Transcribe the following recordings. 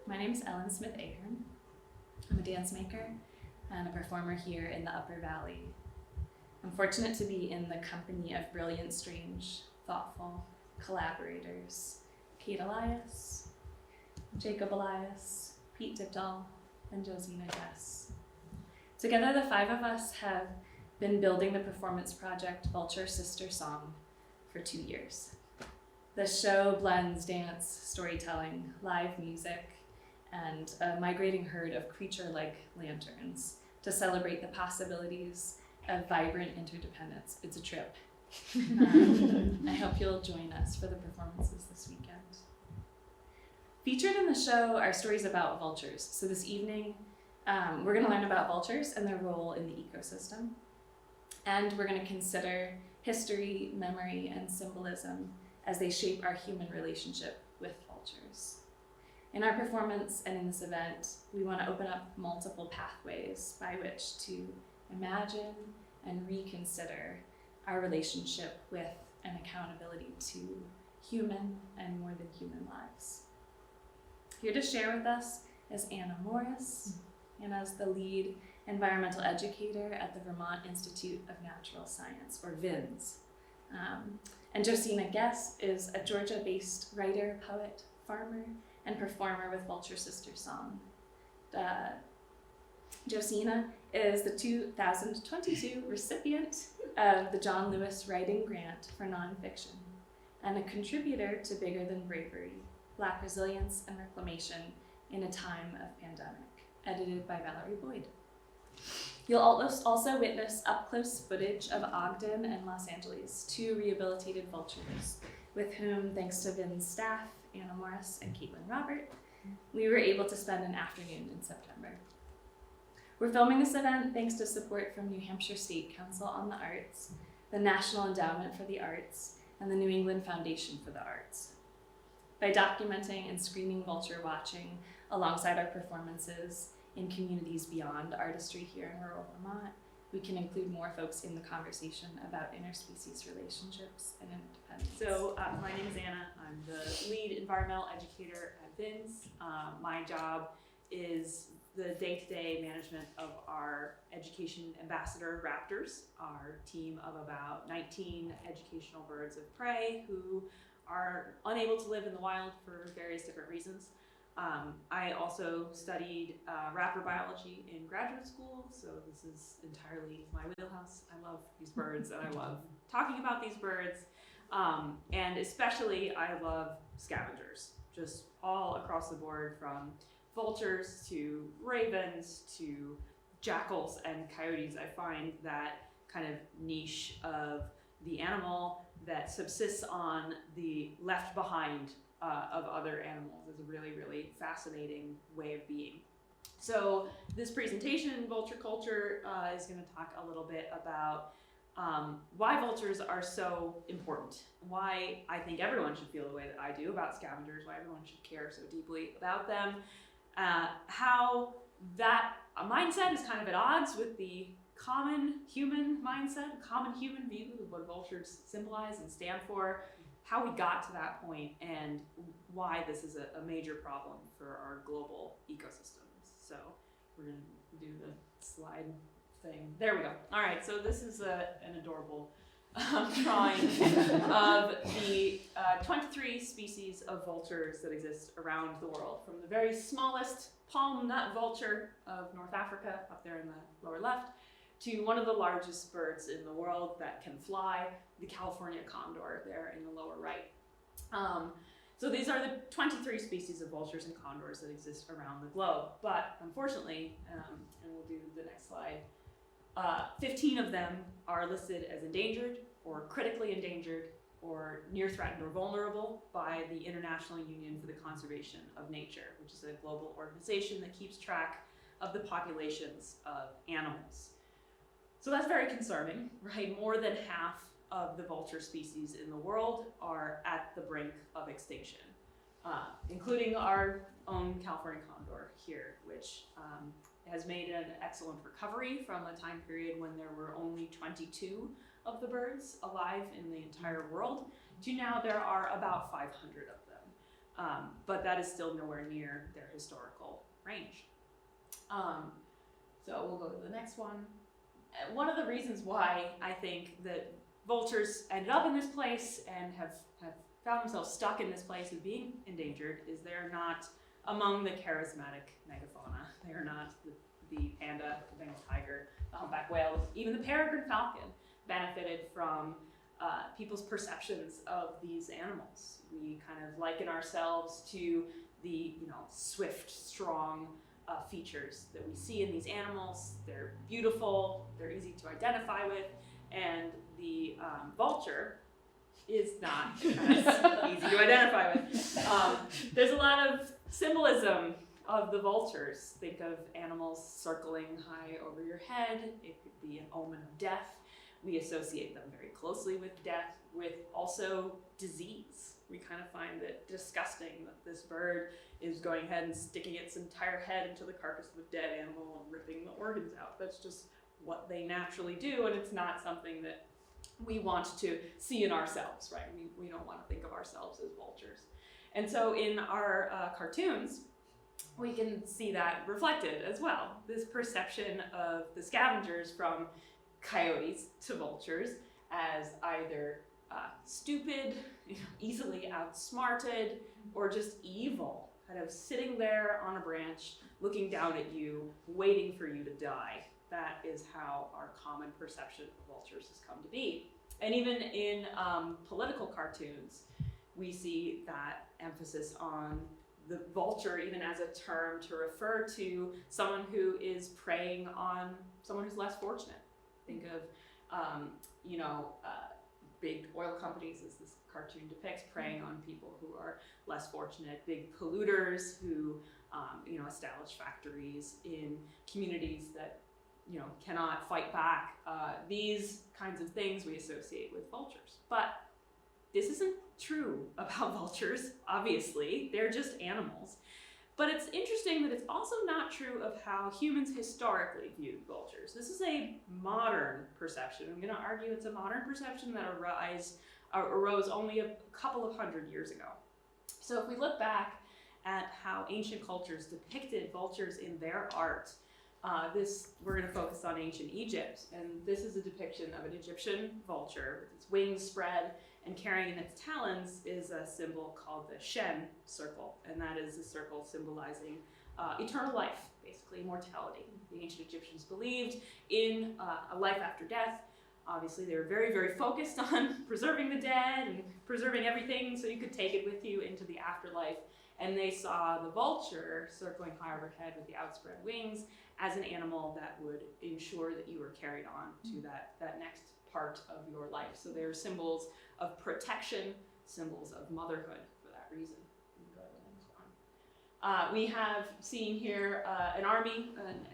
My name is Ellen Smith-Ahern. I'm a dance maker and a performer here in the Upper Valley. I'm fortunate to be in the company of brilliant, strange, thoughtful collaborators, Kate Elias, Jacob Elias, Pete Dipdahl, and Josina Jess. Together, the five of us have been building the performance project Vulture Sister Song for 2 years. The show blends dance, storytelling, live music, and a migrating herd of creature-like lanterns to celebrate the possibilities of vibrant interdependence. It's a trip. I hope you'll join us for the performances this weekend. Featured in the show are stories about vultures. So this evening, we're going to learn about vultures and their role in the ecosystem. And we're going to consider history, memory, and symbolism as they shape our human relationship with vultures. In our performance and in this event, we want to open up multiple pathways by which to imagine and reconsider our relationship with and accountability to human and more than human lives. Here to share with us is Anna Morris. Anna's the lead environmental educator at the Vermont Institute of Natural Science, or VINS. And Josina Guest is a Georgia-based writer, poet, farmer, and performer with Vulture Sister Song. Josina is the 2022 recipient of the John Lewis Writing Grant for Nonfiction and a contributor to Bigger Than Bravery, Black Resilience and Reclamation in a Time of Pandemic, edited by Valerie Boyd. You'll also witness up-close footage of Ogden and Los Angeles, two rehabilitated vultures, with whom, thanks to VIN's staff, Anna Morris and Caitlin Robert, we were able to spend an afternoon in September. We're filming this event thanks to support from New Hampshire State Council on the Arts, the National Endowment for the Arts, and the New England Foundation for the Arts. By documenting and screening vulture watching alongside our performances in communities beyond artistry here in rural Vermont, we can include more folks in the conversation about interspecies relationships and interdependence. So my name is Anna. I'm the lead environmental educator at VINS. My job is the day-to-day management of our education ambassador raptors, our team of about 19 educational birds of prey who are unable to live in the wild for various different reasons. I also studied raptor biology in graduate school, so this is entirely my wheelhouse. I love these birds and I love talking about these birds. And especially I love scavengers, just all across the board, from vultures to ravens to jackals and coyotes. I find that kind of niche of the animal that subsists on the left behind of other animals is a really, really fascinating way of being. So this presentation, Vulture Culture, is going to talk a little bit about why vultures are so important, why I think everyone should feel the way that I do about scavengers, why everyone should care so deeply about them, how that mindset is kind of at odds with the common human mindset, common human view of what vultures symbolize and stand for, how we got to that point, and why this is a major problem for our global ecosystems. So we're going to do the slide thing. There we go. All right, so this is an adorable drawing of the 23 species of vultures that exist around the world, from the very smallest palm nut vulture of North Africa, up there in the lower left, to one of the largest birds in the world that can fly, the California condor there in the lower right. So these are the 23 species of vultures and condors that exist around the globe. But unfortunately, and we'll do the next slide, 15 of them are listed as endangered or critically endangered or near threatened or vulnerable by the International Union for the Conservation of Nature, which is a global organization that keeps track of the populations of animals. So that's very concerning, right? More than half of the vulture species in the world are at the brink of extinction, including our own California condor here, which has made an excellent recovery from a time period when there were only 22 of the birds alive in the entire world, to now there are about 500 of them. but that is still nowhere near their historical range. So we'll go to the next one. One of the reasons why I think that vultures ended up in this place and have found themselves stuck in this place of being endangered is they're not among the charismatic megafauna. They are not the panda, the Bengal tiger, the humpback whale, even the peregrine falcon benefited from people's perceptions of these animals. We kind of liken ourselves to the swift, strong features that we see in these animals. They're beautiful, they're easy to identify with, and the vulture is not as easy to identify with. There's a lot of symbolism of the vultures. Think of animals circling high over your head. It could be an omen of death. We associate them very closely with death, with also disease. We kind of find it disgusting that this bird is going ahead and sticking its entire head into the carcass of a dead animal and ripping the organs out. That's just what they naturally do, and it's not something that we want to see in ourselves, right? We don't want to think of ourselves as vultures. And so in our cartoons, we can see that reflected as well. This perception of the scavengers from coyotes to vultures as either stupid, easily outsmarted, or just evil, kind of sitting there on a branch, looking down at you, waiting for you to die. That is how our common perception of vultures has come to be. And even in political cartoons, we see that emphasis on the vulture even as a term to refer to someone who is preying on someone who's less fortunate. Think of, big oil companies, as this cartoon depicts, preying on people who are less fortunate, big polluters who, establish factories in communities that, cannot fight back. These kinds of things we associate with vultures. But this isn't true about vultures, obviously. They're just animals. But it's interesting that it's also not true of how humans historically viewed vultures. This is a modern perception. I'm going to argue it's a modern perception that arose only a couple of hundred years ago. So if we look back at how ancient cultures depicted vultures in their art, we're going to focus on ancient Egypt. And this is a depiction of an Egyptian vulture with its wings spread, and carrying in its talons is a symbol called the Shen circle, and that is a circle symbolizing eternal life, basically immortality. The ancient Egyptians believed in a life after death. Obviously, they were very, very focused on preserving the dead and preserving everything so you could take it with you into the afterlife. And they saw the vulture circling high overhead with the outspread wings as an animal that would ensure that you were carried on to that next part of your life. So they're symbols of protection, symbols of motherhood for that reason. Go to the next one. We have seen here an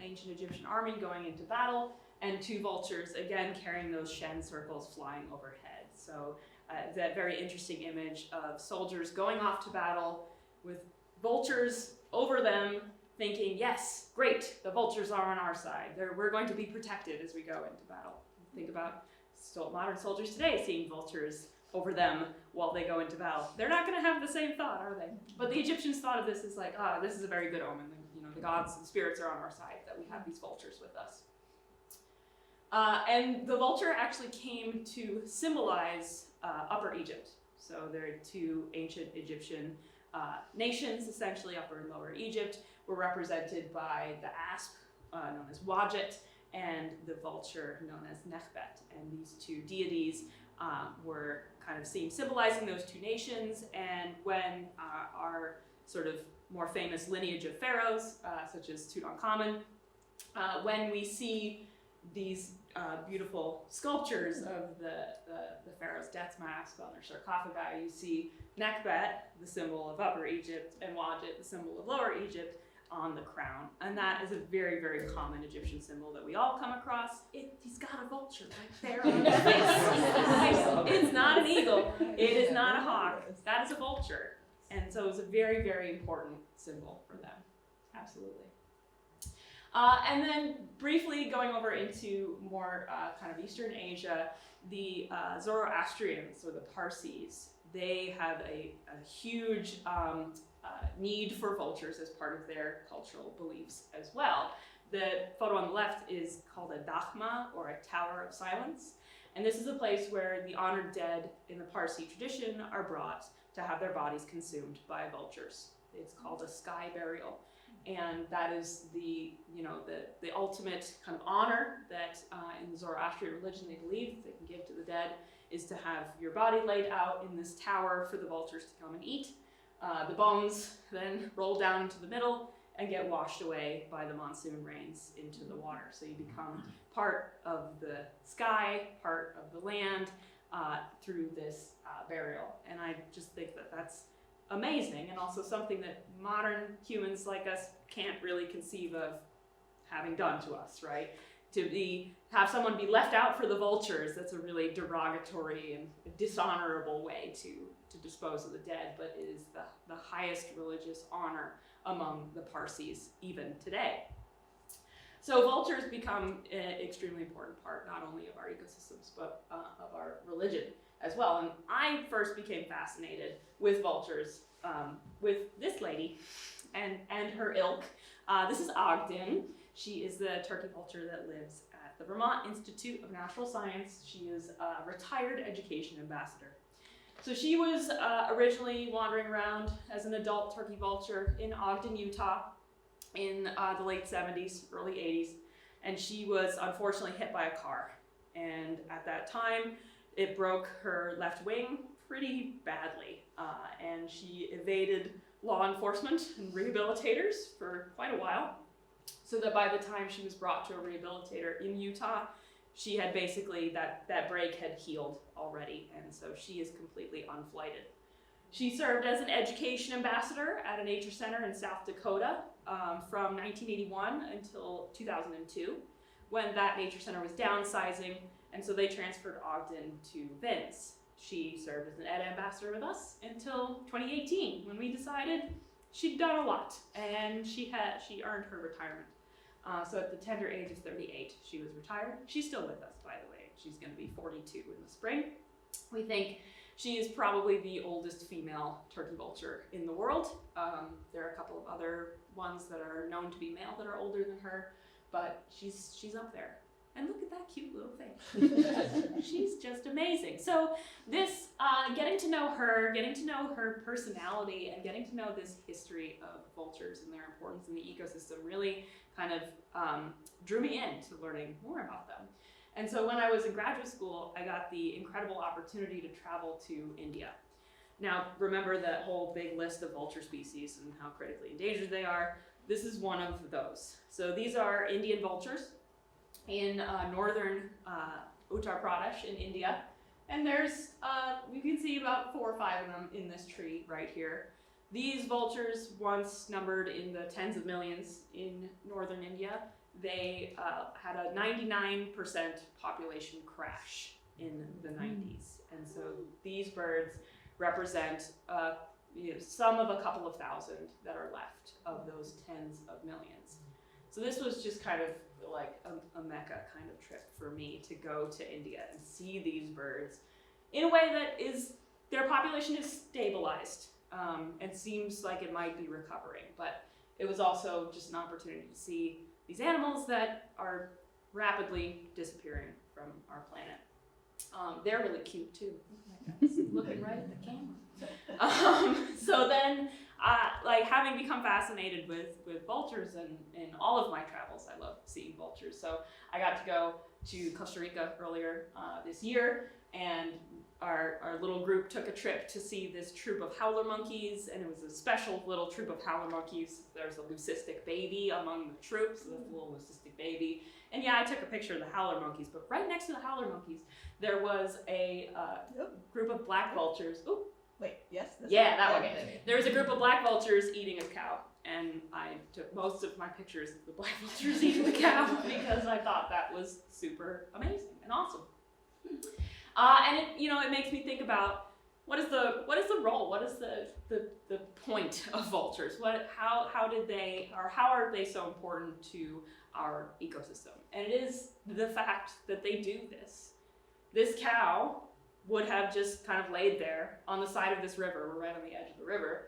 ancient Egyptian army going into battle, and two vultures, again, carrying those Shen circles flying overhead. So that very interesting image of soldiers going off to battle with vultures over them, thinking, yes, great, the vultures are on our side. We're going to be protected as we go into battle. Think about modern soldiers today seeing vultures over them while they go into battle. They're not going to have the same thought, are they? But the Egyptians thought of this as like, this is a very good omen. The gods and spirits are on our side, that we have these vultures with us. And the vulture actually came to symbolize Upper Egypt. So there are two ancient Egyptian nations, essentially Upper and Lower Egypt, were represented by the asp, known as Wadjet, and the vulture, known as Nekhbet. And these two deities were kind of seen symbolizing those two nations. And when our sort of more famous lineage of pharaohs, such as Tutankhamun, when we see these beautiful sculptures of the pharaoh's death mask on their sarcophagi, you see Nekhbet, the symbol of Upper Egypt, and Wadjet, the symbol of Lower Egypt, on the crown. And that is a very, very common Egyptian symbol that we all come across. He's got a vulture right there on his face. It's not an eagle. It is not a hawk. That is a vulture. And so it's a very, very important symbol for them. Absolutely. And then briefly going over into more kind of Eastern Asia, the Zoroastrians, or the Parsis, they have a huge need for vultures as part of their cultural beliefs as well. The photo on the left is called a dakhma, or a tower of silence. And this is a place where the honored dead in the Parsi tradition are brought to have their bodies consumed by vultures. It's called a sky burial. And that is the ultimate kind of honor that in the Zoroastrian religion they believe they can give to the dead, is to have your body laid out in this tower for the vultures to come and eat. The bones then roll down into the middle and get washed away by the monsoon rains into the water. So you become part of the sky, part of the land, through this burial. And I just think that that's amazing, and also something that modern humans like us can't really conceive of having done to us, right? Have someone be left out for the vultures, that's a really derogatory and dishonorable way to dispose of the dead, but it is the highest religious honor among the Parsis even today. So vultures become an extremely important part, not only of our ecosystems, but of our religion as well. And I first became fascinated with vultures with this lady and her ilk. This is Ogden. She is the turkey vulture that lives at the Vermont Institute of Natural Science. She is a retired education ambassador. So she was originally wandering around as an adult turkey vulture in Ogden, Utah in the late 70s, early 80s. And she was unfortunately hit by a car. And at that time, it broke her left wing pretty badly. And she evaded law enforcement and rehabilitators for quite a while. So that by the time she was brought to a rehabilitator in Utah, she had basically, that break had healed already, and so she is completely unflighted. She served as an education ambassador at a nature center in South Dakota from 1981 until 2002, when that nature center was downsizing, and so they transferred Ogden to Vince. She served as an ed ambassador with us until 2018, when we decided she'd done a lot, and she earned her retirement. So at the tender age of 38, she was retired. She's still with us, by the way. She's going to be 42 in the spring. We think she is probably the oldest female turkey vulture in the world. There are a couple of other ones that are known to be male that are older than her, but she's up there. And look at that cute little face. She's just amazing. So this, getting to know her personality, and getting to know this history of vultures and their importance in the ecosystem really kind of drew me into learning more about them. And so when I was in graduate school, I got the incredible opportunity to travel to India. Now, remember that whole big list of vulture species and how critically endangered they are. This is one of those. So these are Indian vultures in northern Uttar Pradesh in India. And there's, you can see about 4 or 5 of them in this tree right here. These vultures, once numbered in the tens of millions in northern India, they had a 99% population crash in the 90s. And so these birds represent some of a couple of thousand that are left of those tens of millions. So this was just kind of like a mecca kind of trip for me to go to India and see these birds in a way that is, their population is stabilized and seems like it might be recovering. But it was also just an opportunity to see these animals that are rapidly disappearing from our planet. They're really cute too. Looking right at the camera. So then, like having become fascinated with vultures and in all of my travels, I love seeing vultures. So I got to go to Costa Rica earlier this year, and our little group took a trip to see this troop of howler monkeys, and it was a special little troop of howler monkeys. There's a leucistic baby among the troops, this little leucistic baby. And yeah, I took a picture of the howler monkeys, but right next to the howler monkeys, there was a group of black vultures. Ooh. Wait, yes? Yeah, that one. There was a group of black vultures eating a cow, and I took most of my pictures of the black vultures eating the cow because I thought that was super amazing and awesome. And it makes me think about what is the role? What is the point of vultures? How are they so important to our ecosystem? And it is the fact that they do this. This cow would have just kind of laid there on the side of this river. We're right on the edge of the river,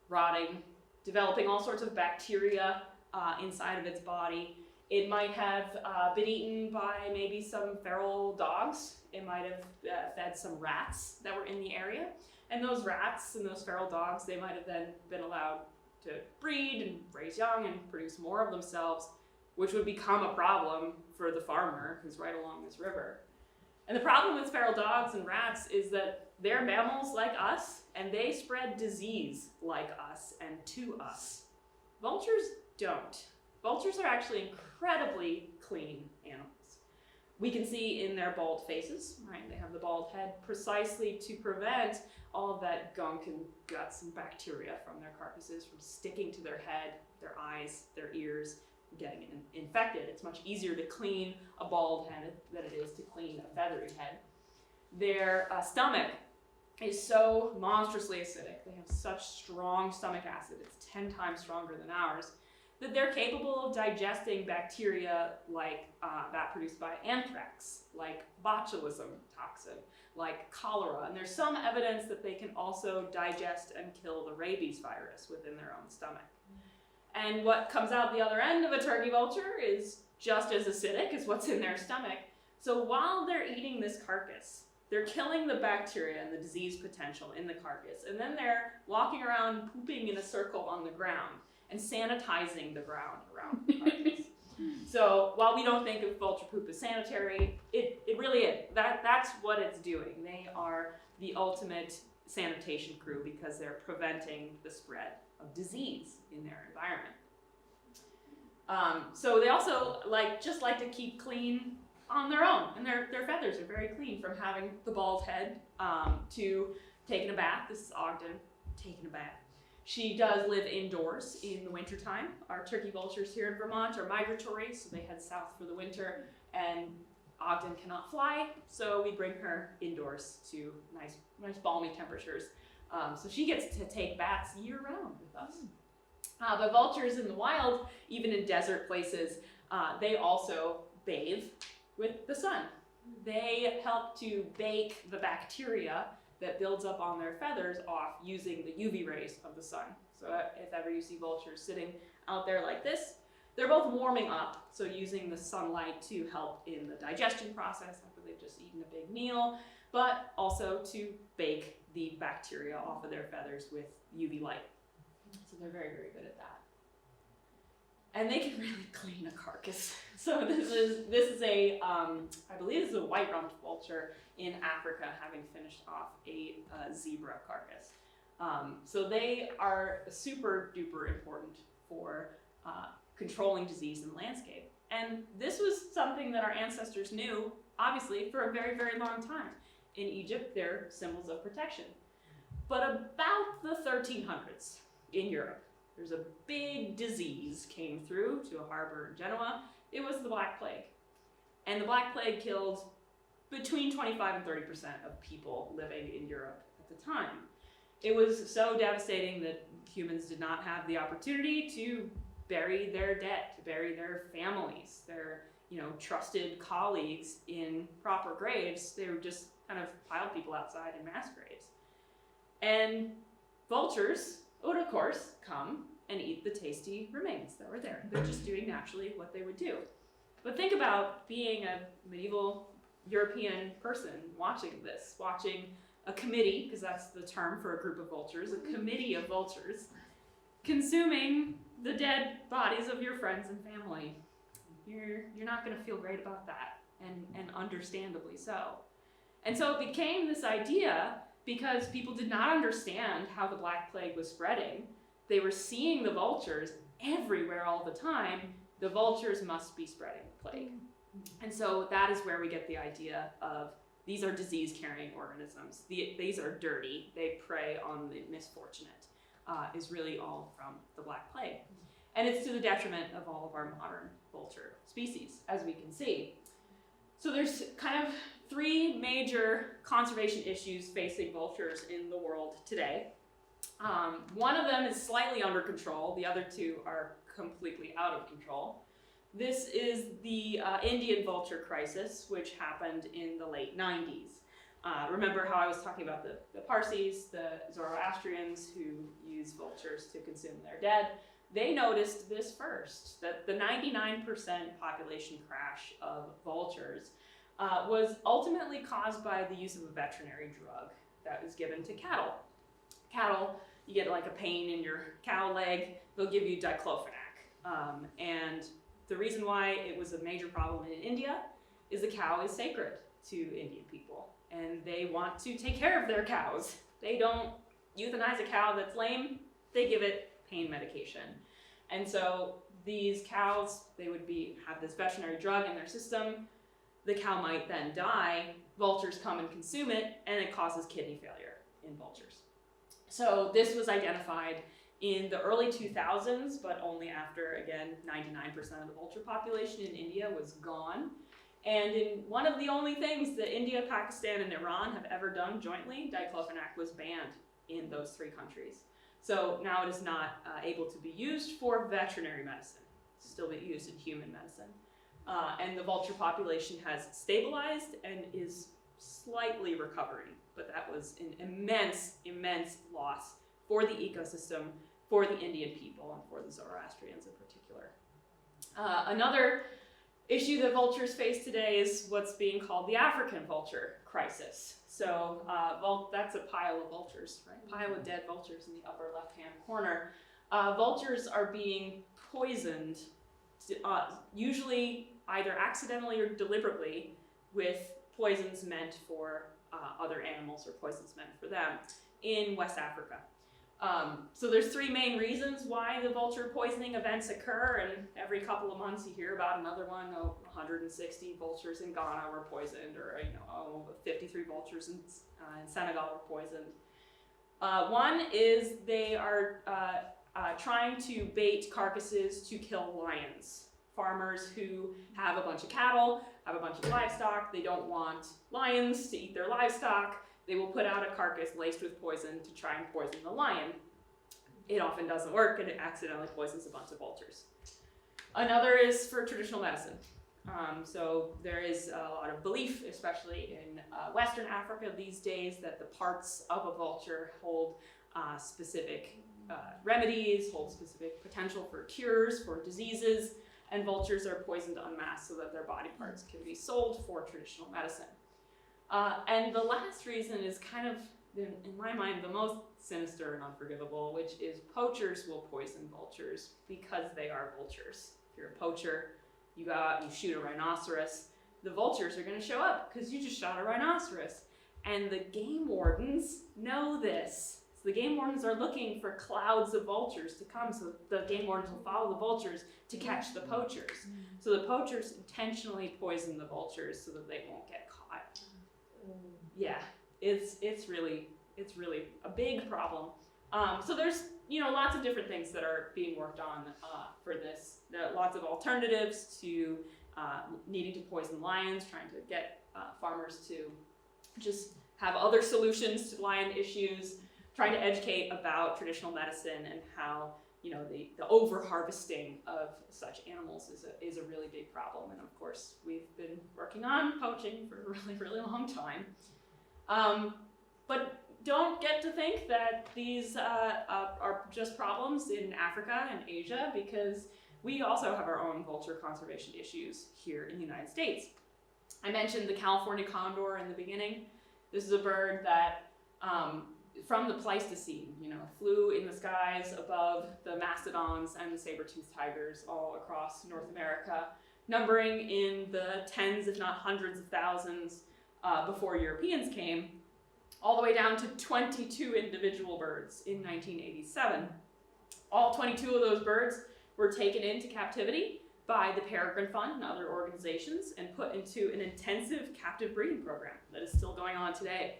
rotting, developing all sorts of bacteria inside of its body. It might have been eaten by maybe some feral dogs. It might have fed some rats that were in the area. And those rats and those feral dogs, they might have then been allowed to breed and raise young and produce more of themselves, which would become a problem for the farmer who's right along this river. And the problem with feral dogs and rats is that they're mammals like us, and they spread disease like us and to us. Vultures don't. Vultures are actually incredibly clean animals. We can see in their bald faces, right? They have the bald head precisely to prevent all of that gunk and guts and bacteria from their carcasses from sticking to their head, their eyes, their ears, getting infected. It's much easier to clean a bald head than it is to clean a feathery head. Their stomach is so monstrously acidic. They have such strong stomach acid. It's 10 times stronger than ours, that they're capable of digesting bacteria like that produced by anthrax, like botulism toxin, like cholera. And there's some evidence that they can also digest and kill the rabies virus within their own stomach. And what comes out the other end of a turkey vulture is just as acidic as what's in their stomach. So while they're eating this carcass, they're killing the bacteria and the disease potential in the carcass. And then they're walking around pooping in a circle on the ground and sanitizing the ground around the carcass. So while we don't think of vulture poop as sanitary, it really is. That's what it's doing. They are the ultimate sanitation crew because they're preventing the spread of disease in their environment. So they also like to keep clean on their own, and their feathers are very clean from having the bald head to taking a bath. This is Ogden taking a bath. She does live indoors in the wintertime. Our turkey vultures here in Vermont are migratory, so they head south for the winter, and Ogden cannot fly, so we bring her indoors to nice balmy temperatures. So she gets to take baths year-round with us. But vultures in the wild, even in desert places, they also bathe with the sun. They help to bake the bacteria that builds up on their feathers off using the UV rays of the sun. So if ever you see vultures sitting out there like this, they're both warming up, so using the sunlight to help in the digestion process after they've just eaten a big meal, but also to bake the bacteria off of their feathers with UV light. So they're very, very good at that. And they can really clean a carcass. So this is a, I believe this is a white-rumped vulture in Africa having finished off a zebra carcass. So they are super duper important for controlling disease in the landscape. And this was something that our ancestors knew, obviously, for a very, very long time. In Egypt, they're symbols of protection. But about the 1300s in Europe, there's a big disease came through to a harbor in Genoa. It was the Black Plague. And the Black Plague killed between 25 and 30% of people living in Europe at the time. It was so devastating that humans did not have the opportunity to bury their dead, to bury their families, their trusted colleagues in proper graves. They were just kind of piled people outside in mass graves. And vultures would, of course, come and eat the tasty remains that were there. They're just doing naturally what they would do. But think about being a medieval European person watching this, watching a committee, because that's the term for a group of vultures, a committee of vultures, consuming the dead bodies of your friends and family. You're not going to feel great about that, and understandably so. And so it became this idea because people did not understand how the Black Plague was spreading. They were seeing the vultures everywhere all the time. The vultures must be spreading the plague. And so that is where we get the idea of these are disease-carrying organisms. These are dirty. They prey on the misfortunate, is really all from the Black Plague. And it's to the detriment of all of our modern vulture species, as we can see. So there's kind of three major conservation issues facing vultures in the world today. One of them is slightly under control. The other two are completely out of control. This is the Indian vulture crisis, which happened in the late 90s. Remember how I was talking about the Parsis, the Zoroastrians who use vultures to consume their dead? They noticed this first, that the 99% population crash of vultures was ultimately caused by the use of a veterinary drug that was given to cattle. Cattle, you get like a pain in your cow leg, they'll give you diclofenac. And the reason why it was a major problem in India is the cow is sacred to Indian people, and they want to take care of their cows. They don't euthanize a cow that's lame, they give it pain medication. And so these cows, they would have this veterinary drug in their system, the cow might then die, vultures come and consume it, and it causes kidney failure in vultures. So this was identified in the early 2000s, but only after, again, 99% of the vulture population in India was gone. And in one of the only things that India, Pakistan, and Iran have ever done jointly, diclofenac was banned in those 3 countries. So now it is not able to be used for veterinary medicine. It's still being used in human medicine. And the vulture population has stabilized and is slightly recovering, but that was an immense, immense loss for the ecosystem, for the Indian people, and for the Zoroastrians in particular. Another issue that vultures face today is what's being called the African vulture crisis. So that's a pile of vultures, right? Pile of dead vultures in the upper left-hand corner. Vultures are being poisoned, usually either accidentally or deliberately, with poisons meant for other animals or poisons meant for them in West Africa. So there's 3 main reasons why the vulture poisoning events occur, and every couple of months you hear about another one. 160 vultures in Ghana were poisoned, or 53 vultures in Senegal were poisoned. One is they are trying to bait carcasses to kill lions. Farmers who have a bunch of cattle, have a bunch of livestock, they don't want lions to eat their livestock. They will put out a carcass laced with poison to try and poison the lion. It often doesn't work, and it accidentally poisons a bunch of vultures. Another is for traditional medicine. So there is a lot of belief, especially in Western Africa these days, that the parts of a vulture hold specific remedies, hold specific potential for cures, for diseases, and vultures are poisoned en masse so that their body parts can be sold for traditional medicine. And the last reason is kind of, in my mind, the most sinister and unforgivable, which is poachers will poison vultures because they are vultures. If you're a poacher, you go out and you shoot a rhinoceros, the vultures are going to show up because you just shot a rhinoceros. And the game wardens know this. So the game wardens are looking for clouds of vultures to come, so the game wardens will follow the vultures to catch the poachers. So the poachers intentionally poison the vultures so that they won't get caught. Yeah, it's really a big problem. So there's lots of different things that are being worked on for this. There are lots of alternatives to needing to poison lions, trying to get farmers to just have other solutions to lion issues, trying to educate about traditional medicine and how the over-harvesting of such animals is a really big problem. And of course, we've been working on poaching for a really, really long time. But don't get to think that these are just problems in Africa and Asia, because we also have our own vulture conservation issues here in the United States. I mentioned the California condor in the beginning. This is a bird that, from the Pleistocene, flew in the skies above the mastodons and the saber-toothed tigers all across North America, numbering in the tens, if not hundreds of thousands before Europeans came, all the way down to 22 individual birds in 1987. All 22 of those birds were taken into captivity by the Peregrine Fund and other organizations and put into an intensive captive breeding program that is still going on today.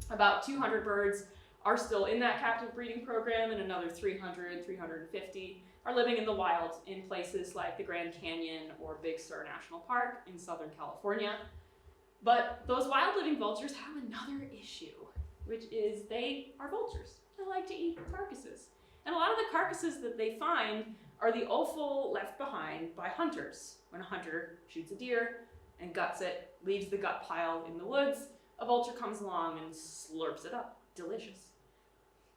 About 200 birds are still in that captive breeding program, and another 300, 350 are living in the wild in places like the Grand Canyon or Big Sur National Park in Southern California. But those wild-living vultures have another issue, which is they are vultures. They like to eat carcasses. And a lot of the carcasses that they find are the offal left behind by hunters. When a hunter shoots a deer and guts it, leaves the gut pile in the woods, a vulture comes along and slurps it up. Delicious.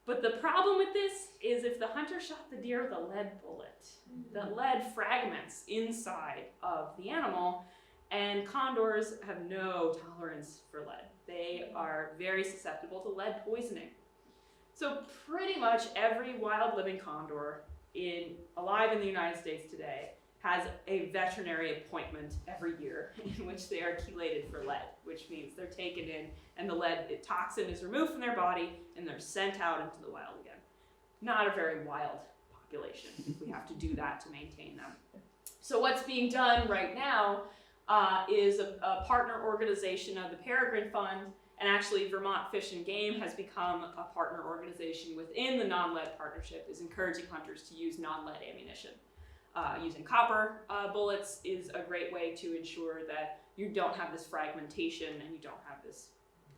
But the problem with this is if the hunter shot the deer with a lead bullet, the lead fragments inside of the animal, and condors have no tolerance for lead. They are very susceptible to lead poisoning. So pretty much every wild living condor alive in the United States today has a veterinary appointment every year in which they are chelated for lead, which means they're taken in and the lead toxin is removed from their body and they're sent out into the wild again. Not a very wild population. We have to do that to maintain them. So what's being done right now is a partner organization of the Peregrine Fund, and actually Vermont Fish and Game has become a partner organization within the non-lead partnership, is encouraging hunters to use non-lead ammunition. Using copper bullets is a great way to ensure that you don't have this fragmentation and you don't have this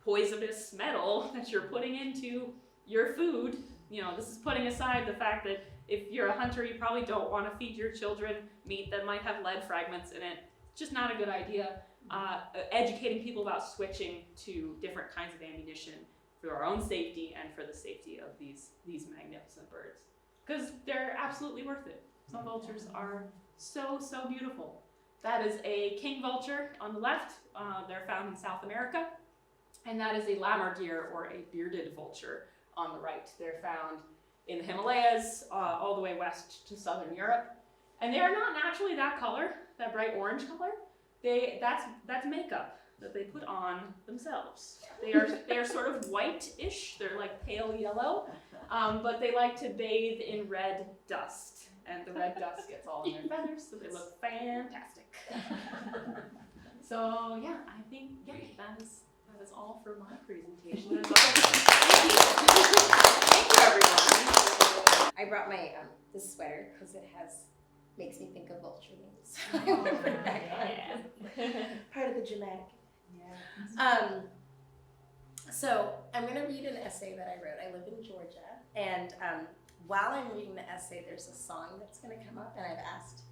poisonous metal that you're putting into your food. You know, this is putting aside the fact that if you're a hunter, you probably don't want to feed your children meat that might have lead fragments in it. It's just not a good idea. Educating people about switching to different kinds of ammunition for our own safety and for the safety of these magnificent birds. Because they're absolutely worth it. Some vultures are so, so beautiful. That is a king vulture on the left. They're found in South America. And that is a lammer deer, or a bearded vulture, on the right. They're found in the Himalayas, all the way west to southern Europe. And they are not naturally that color, that bright orange color. That's makeup that they put on themselves. They are sort of white-ish. They're like pale yellow, but they like to bathe in red dust. And the red dust gets all in their feathers, so they look fantastic. So yeah, I think that is all for my presentation. Thank you, everyone. I brought my this sweater because it makes me think of vulture wings. I want to put it back on. Part of the dramatic. Yeah. So I'm going to read an essay that I wrote. I live in Georgia, and while I'm reading the essay, there's a song that's going to come up, and I've asked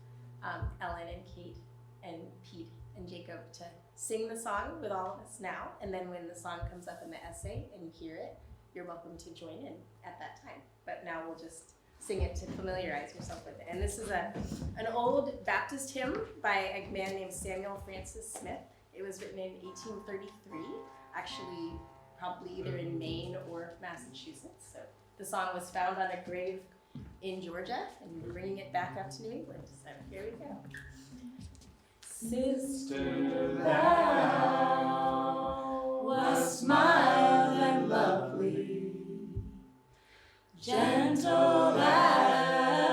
Ellen and Kate and Pete and Jacob to sing the song with all of us now, and then when the song comes up in the essay and you hear it, you're welcome to join in at that time. But now we'll just sing it to familiarize yourself with it. And this is an old Baptist hymn by a man named Samuel Francis Smith. It was written in 1833, actually probably either in Maine or Massachusetts. So the song was found on a grave in Georgia, and we're bringing it back up to New England. So here we go. Sister, thou wast mild and lovely, gentle as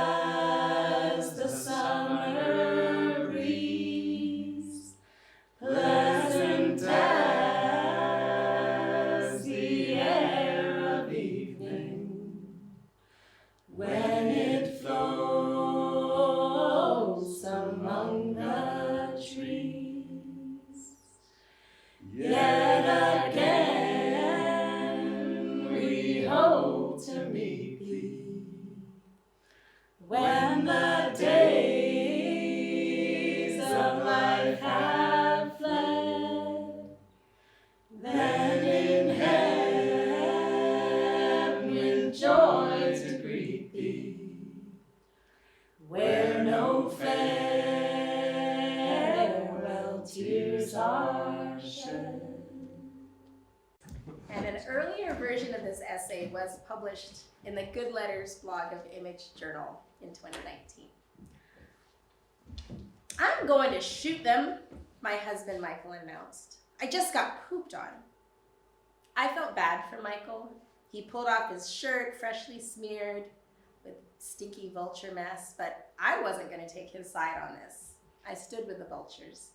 the summer breeze, pleasant as the air of evening, when it flows among the trees. Yet again we hope to meet thee, when the days of life have fled. Then in heaven with joy to greet thee, where no farewell tears are shed. And an earlier version of this essay was published in the Good Letters blog of Image Journal in 2019. I'm going to shoot them, my husband Michael announced. I just got pooped on. I felt bad for Michael. He pulled off his shirt, freshly smeared with stinky vulture mess, but I wasn't going to take his side on this. I stood with the vultures.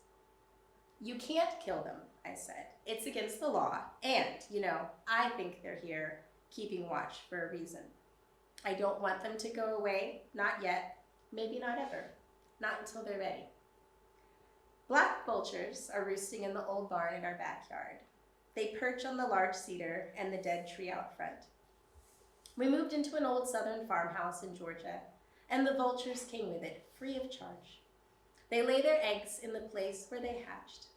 You can't kill them, I said. It's against the law, and, I think they're here keeping watch for a reason. I don't want them to go away, not yet, maybe not ever, not until they're ready. Black vultures are roosting in the old barn in our backyard. They perch on the large cedar and the dead tree out front. We moved into an old southern farmhouse in Georgia, and the vultures came with it, free of charge. They lay their eggs in the place where they hatched.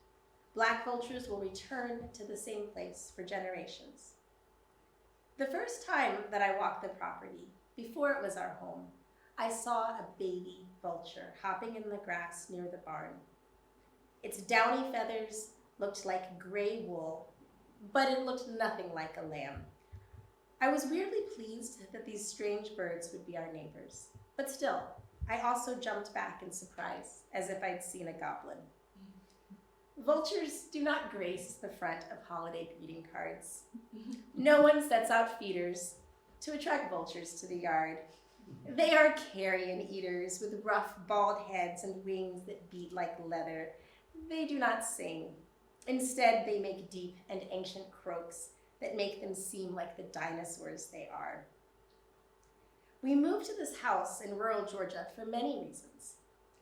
black vultures will return to the same place for generations. The first time that I walked the property, before it was our home, I saw a baby vulture hopping in the grass near the barn. Its downy feathers looked like gray wool, but it looked nothing like a lamb. I was weirdly pleased that these strange birds would be our neighbors, but still, I also jumped back in surprise, as if I'd seen a goblin. Vultures do not grace the front of holiday greeting cards. No one sets out feeders to attract vultures to the yard. They are carrion eaters with rough, bald heads and wings that beat like leather. They do not sing. Instead, they make deep and ancient croaks that make them seem like the dinosaurs they are. We moved to this house in rural Georgia for many reasons.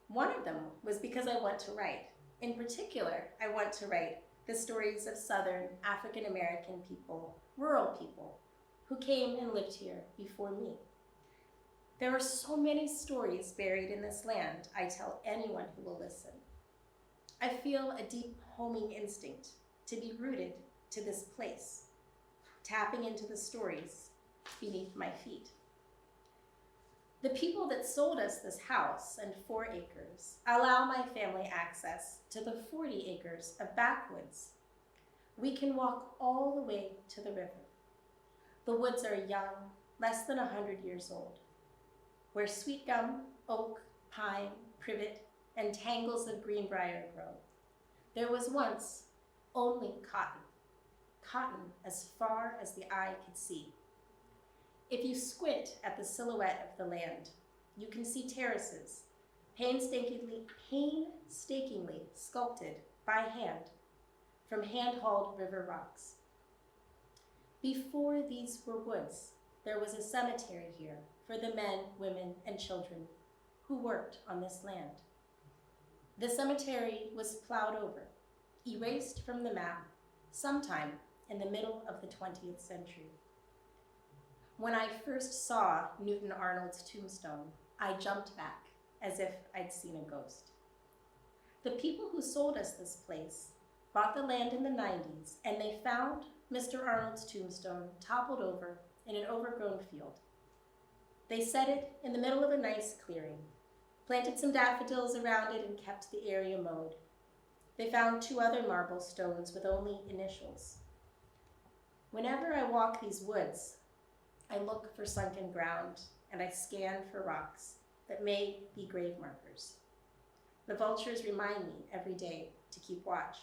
One of them was because I want to write. In particular, I want to write the stories of Southern African American people, rural people, who came and lived here before me. There are so many stories buried in this land, I tell anyone who will listen. I feel a deep homing instinct to be rooted to this place, tapping into the stories beneath my feet. The people that sold us this house and 4 acres allow my family access to the 40 acres of backwoods. We can walk all the way to the river. The woods are young, less than 100 years old, where sweet gum, oak, pine, privet, and tangles of greenbrier grow. There was once only cotton as far as the eye could see. If you squint at the silhouette of the land, you can see terraces, painstakingly sculpted by hand from hand-hauled river rocks. Before these were woods, there was a cemetery here for the men, women, and children who worked on this land. The cemetery was plowed over, erased from the map, sometime in the middle of the 20th century. When I first saw Newton Arnold's tombstone, I jumped back as if I'd seen a ghost. The people who sold us this place bought the land in the 90s, and they found Mr. Arnold's tombstone toppled over in an overgrown field. They set it in the middle of a nice clearing, planted some daffodils around it, and kept the area mowed. They found 2 other marble stones with only initials. Whenever I walk these woods, I look for sunken ground, and I scan for rocks that may be grave markers. The vultures remind me every day to keep watch.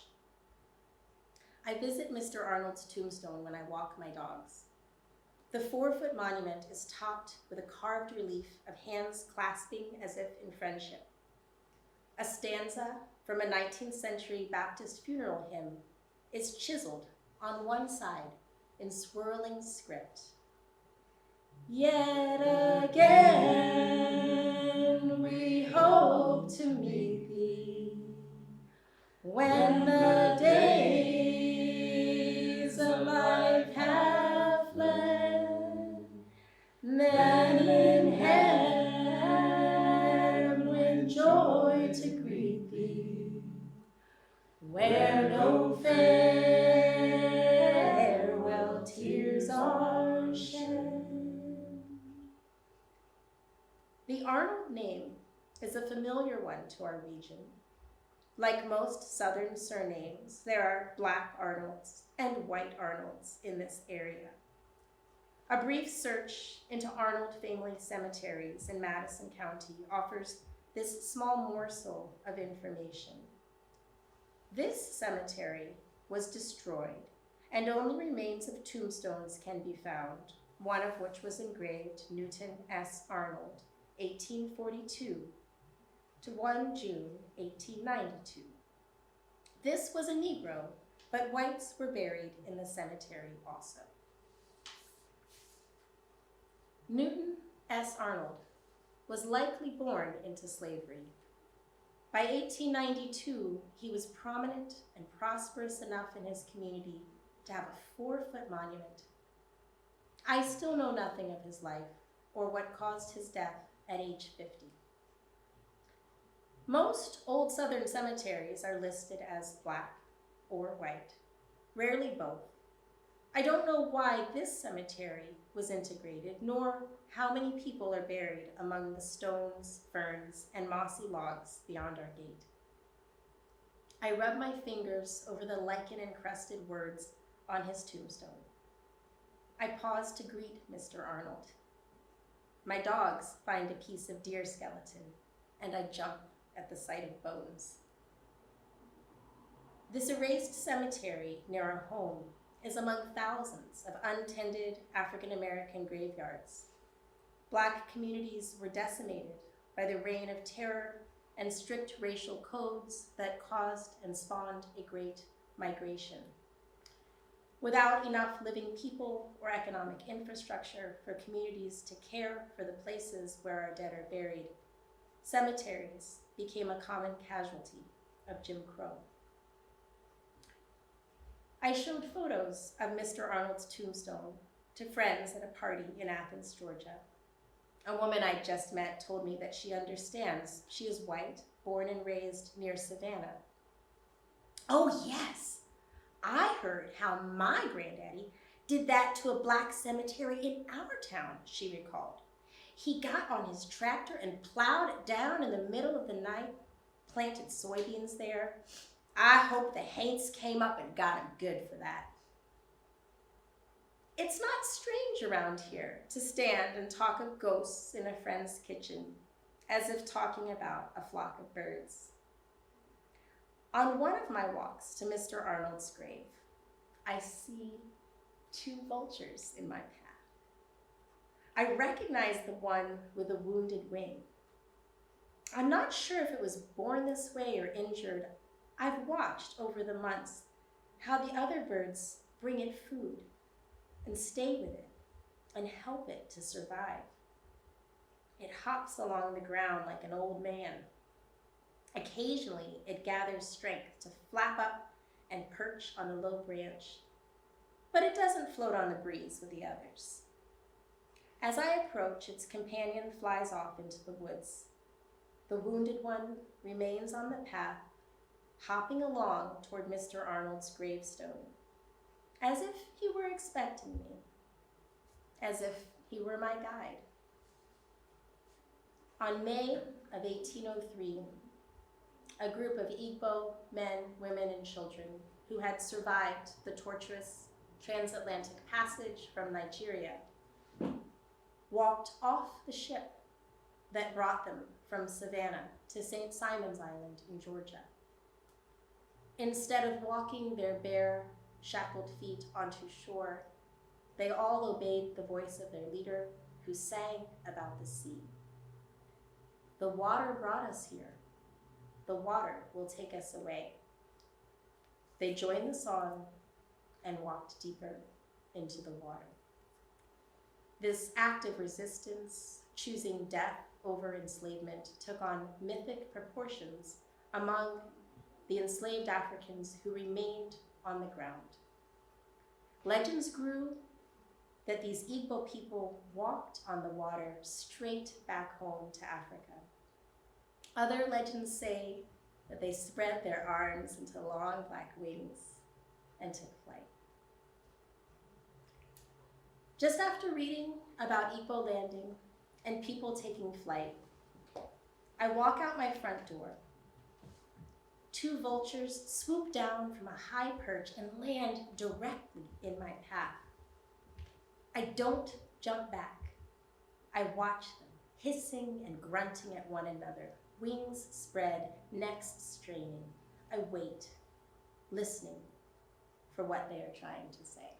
I visit Mr. Arnold's tombstone when I walk my dogs. The 4-foot monument is topped with a carved relief of hands clasping as if in friendship. A stanza from a 19th century Baptist funeral hymn is chiseled on one side in swirling script. Yet again we hope to meet thee when the days of life have fled, then in heaven with joy to greet thee, where no farewell tears are shed. The Arnold name is a familiar one to our region. Like most Southern surnames, there are Black Arnolds and White Arnolds in this area. A brief search into Arnold family cemeteries in Madison County offers this small morsel of information. This cemetery was destroyed, and only remains of tombstones can be found, one of which was engraved Newton S. Arnold, 1842 to 1 June 1892. This was a Negro, but whites were buried in the cemetery also. Newton S. Arnold was likely born into slavery. By 1892, he was prominent and prosperous enough in his community to have a 4-foot monument. I still know nothing of his life or what caused his death at age 50. Most old Southern cemeteries are listed as Black or white, rarely both. I don't know why this cemetery was integrated, nor how many people are buried among the stones, ferns, and mossy logs beyond our gate. I rub my fingers over the lichen-encrusted words on his tombstone. I pause to greet Mr. Arnold. My dogs find a piece of deer skeleton, and I jump at the sight of bones. This erased cemetery near our home is among thousands of untended African-American graveyards. Black communities were decimated by the reign of terror and strict racial codes that caused and spawned a great migration. Without enough living people or economic infrastructure for communities to care for the places where our dead are buried, cemeteries became a common casualty of Jim Crow. I showed photos of Mr. Arnold's tombstone to friends at a party in Athens, Georgia. A woman I'd just met told me that she understands. She is white, born and raised near Savannah. Oh yes, I heard how my granddaddy did that to a black cemetery in our town, she recalled. He got on his tractor and plowed it down in the middle of the night, planted soybeans there. I hope the Haints came up and got him good for that. It's not strange around here to stand and talk of ghosts in a friend's kitchen, as if talking about a flock of birds. On one of my walks to Mr. Arnold's grave, I see 2 vultures in my path. I recognize the one with a wounded wing. I'm not sure if it was born this way or injured. I've watched over the months how the other birds bring it food and stay with it and help it to survive. It hops along the ground like an old man. Occasionally, it gathers strength to flap up and perch on a low branch, but it doesn't float on the breeze with the others. As I approach, its companion flies off into the woods. The wounded one remains on the path, hopping along toward Mr. Arnold's gravestone, as if he were expecting me, as if he were my guide. On May of 1803, a group of Igbo men, women, and children who had survived the torturous transatlantic passage from Nigeria walked off the ship that brought them from Savannah to St. Simon's Island in Georgia. Instead of walking their bare, shackled feet onto shore, they all obeyed the voice of their leader, who sang about the sea. The water brought us here. The water will take us away. They joined the song and walked deeper into the water. This act of resistance, choosing death over enslavement, took on mythic proportions among the enslaved Africans who remained on the ground. Legends grew that these Igbo people walked on the water straight back home to Africa. Other legends say that they spread their arms into long black wings and took flight. Just after reading about Igbo landing and people taking flight, I walk out my front door. 2 vultures swoop down from a high perch and land directly in my path. I don't jump back. I watch them, hissing and grunting at one another, wings spread, necks straining. I wait, listening for what they are trying to say.